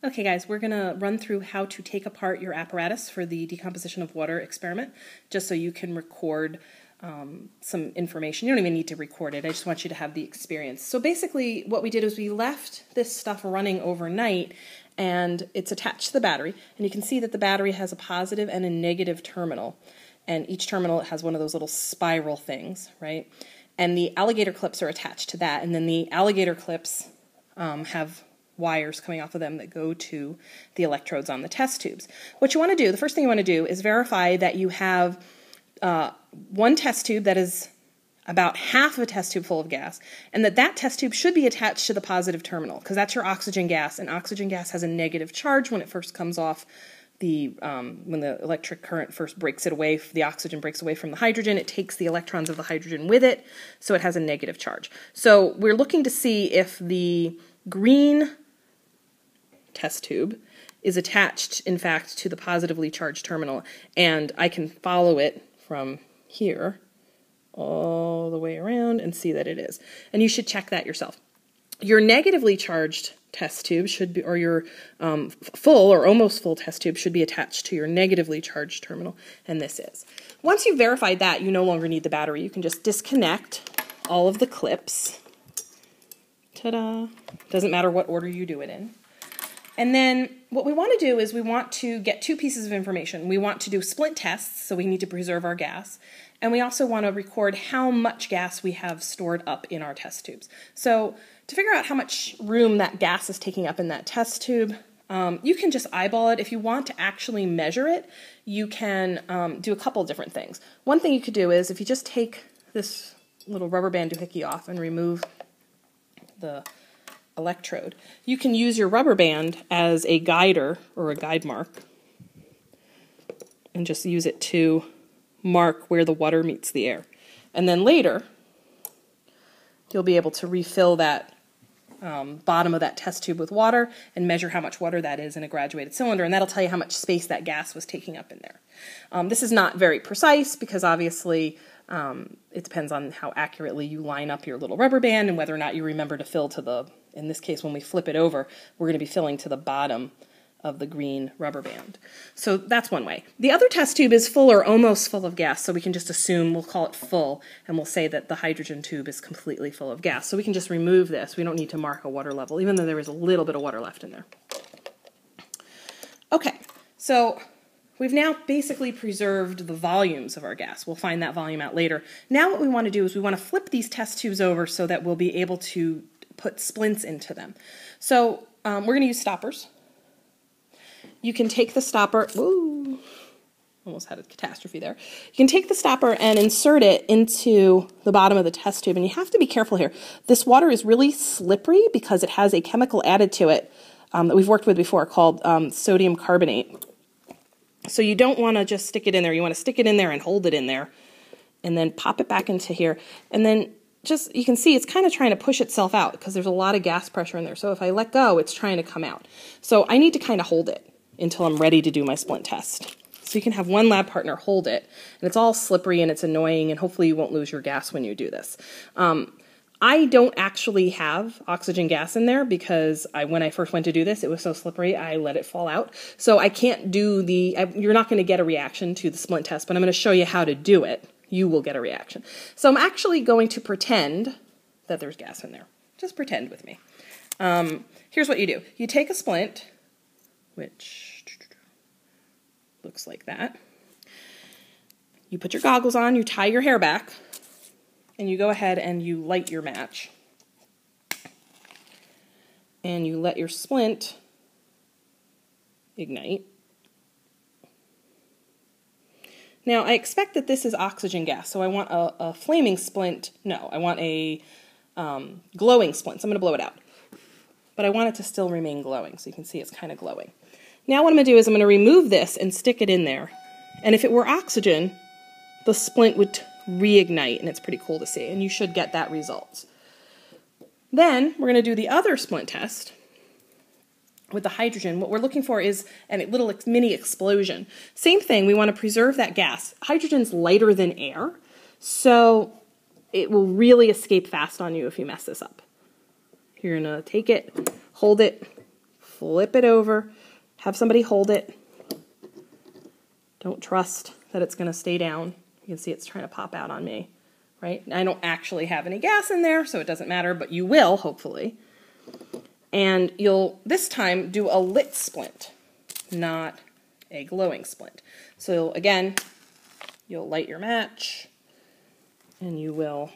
Okay guys, we're going to run through how to take apart your apparatus for the decomposition of water experiment, just so you can record some information. You don't even need to record it, I just want you to have the experience. So basically what we did is we left this stuff running overnight, and it's attached to the battery, and you can see that the battery has a positive and a negative terminal, and each terminal has one of those little spiral things, right? And the alligator clips are attached to that, and then the alligator clips have wires coming off of them that go to the electrodes on the test tubes. What you want to do, the first thing you want to do is verify that you have one test tube that is about half of a test tube full of gas, and that test tube should be attached to the positive terminal, because that's your oxygen gas, and oxygen gas has a negative charge when it first comes off when the electric current first breaks it away, the oxygen breaks away from the hydrogen, it takes the electrons of the hydrogen with it, so it has a negative charge. So we're looking to see if the green test tube is attached, in fact, to the positively charged terminal, and I can follow it from here all the way around and see that it is. And you should check that yourself. Your negatively charged test tube should be, or your full or almost full test tube should be attached to your negatively charged terminal, and this is. Once you've verified that, you no longer need the battery. You can just disconnect all of the clips. Ta-da! Doesn't matter what order you do it in. And then what we want to do is we want to get two pieces of information. We want to do splint tests, so we need to preserve our gas. And we also want to record how much gas we have stored up in our test tubes. So to figure out how much room that gas is taking up in that test tube, you can just eyeball it. If you want to actually measure it, you can do a couple of different things. One thing you could do is if you just take this little rubber band doohickey off and remove the electrode, you can use your rubber band as a guider or a guide mark and just use it to mark where the water meets the air. And then later you'll be able to refill that bottom of that test tube with water and measure how much water that is in a graduated cylinder, and that'll tell you how much space that gas was taking up in there. This is not very precise because obviously it depends on how accurately you line up your little rubber band and whether or not you remember to fill to the, in this case when we flip it over, we're going to be filling to the bottom of the green rubber band. So that's one way. The other test tube is full or almost full of gas, so we can just assume, we'll call it full, and we'll say that the hydrogen tube is completely full of gas. So we can just remove this. We don't need to mark a water level, even though there is a little bit of water left in there. Okay, so we've now basically preserved the volumes of our gas. We'll find that volume out later. Now what we want to do is we want to flip these test tubes over so that we'll be able to put splints into them. So we're going to use stoppers. You can take the stopper, ooh, almost had a catastrophe there. You can take the stopper and insert it into the bottom of the test tube, and you have to be careful here. This water is really slippery because it has a chemical added to it that we've worked with before called sodium carbonate. So you don't want to just stick it in there. You want to stick it in there and hold it in there, and then pop it back into here. And then just, you can see it's kind of trying to push itself out because there's a lot of gas pressure in there. So if I let go, it's trying to come out. So I need to kind of hold it until I'm ready to do my splint test. So you can have one lab partner hold it, and it's all slippery and it's annoying, and hopefully you won't lose your gas when you do this. I don't actually have oxygen gas in there because when I first went to do this, it was so slippery, I let it fall out. So I can't do you're not going to get a reaction to the splint test, but I'm going to show you how to do it. You will get a reaction. So I'm actually going to pretend that there's gas in there. Just pretend with me. Here's what you do. You take a splint, which looks like that. You put your goggles on, you tie your hair back, and you go ahead and you light your match. And you let your splint ignite. Now, I expect that this is oxygen gas, so I want a flaming splint. No, I want a glowing splint, so I'm going to blow it out. But I want it to still remain glowing, so you can see it's kind of glowing. Now what I'm going to do is I'm going to remove this and stick it in there. And if it were oxygen, the splint would reignite, and it's pretty cool to see, and you should get that result. Then we're going to do the other splint test with the hydrogen. What we're looking for is a little mini explosion. Same thing, we want to preserve that gas. Hydrogen's lighter than air, so it will really escape fast on you if you mess this up. You're going to take it, hold it, flip it over, have somebody hold it. Don't trust that it's going to stay down. You can see it's trying to pop out on me, right? I don't actually have any gas in there, so it doesn't matter, but you will, hopefully. And you'll, this time, do a lit splint, not a glowing splint. So again, you'll light your match, and you will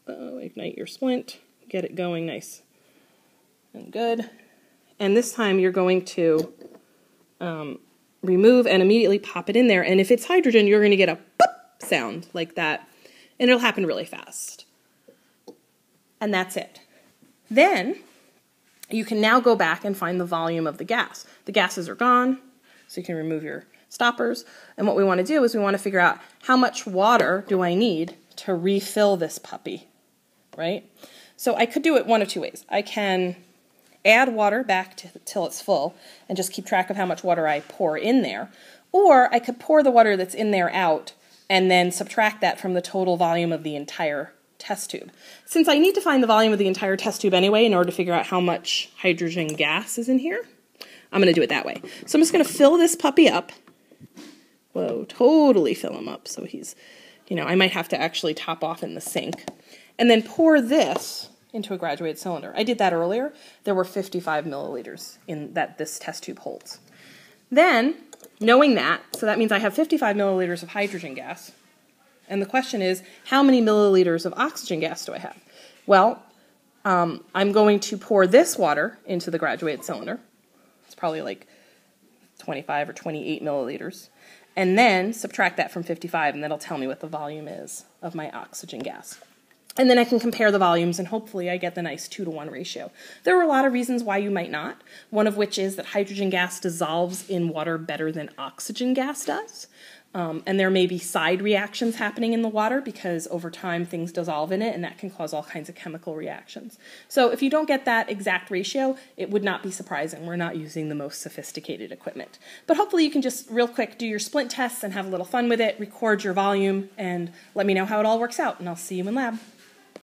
ignite your splint, get it going nice and good. And this time you're going to remove and immediately pop it in there. And if it's hydrogen, you're going to get a boop sound like that, and it'll happen really fast. And that's it. Then you can now go back and find the volume of the gas. The gases are gone, so you can remove your stoppers. And what we want to do is we want to figure out how much water do I need to refill this puppy, right? So I could do it one of two ways. I can add water back till it's full and just keep track of how much water I pour in there. Or I could pour the water that's in there out and then subtract that from the total volume of the entire test tube. Since I need to find the volume of the entire test tube anyway in order to figure out how much hydrogen gas is in here, I'm going to do it that way. So I'm just going to fill this puppy up. Whoa, totally fill him up. So he's, I might have to actually top off in the sink. And then pour this into a graduated cylinder. I did that earlier. There were 55 milliliters in that this test tube holds. Then, knowing that, so that means I have 55 milliliters of hydrogen gas. And the question is, how many milliliters of oxygen gas do I have? Well, I'm going to pour this water into the graduated cylinder. It's probably like 25 or 28 milliliters. And then subtract that from 55, and that'll tell me what the volume is of my oxygen gas. And then I can compare the volumes, and hopefully I get the nice 2-to-1 ratio. There are a lot of reasons why you might not, one of which is that hydrogen gas dissolves in water better than oxygen gas does. And there may be side reactions happening in the water because over time things dissolve in it, and that can cause all kinds of chemical reactions. So if you don't get that exact ratio, it would not be surprising. We're not using the most sophisticated equipment. But hopefully you can just real quick do your splint tests and have a little fun with it, record your volume, and let me know how it all works out, and I'll see you in lab.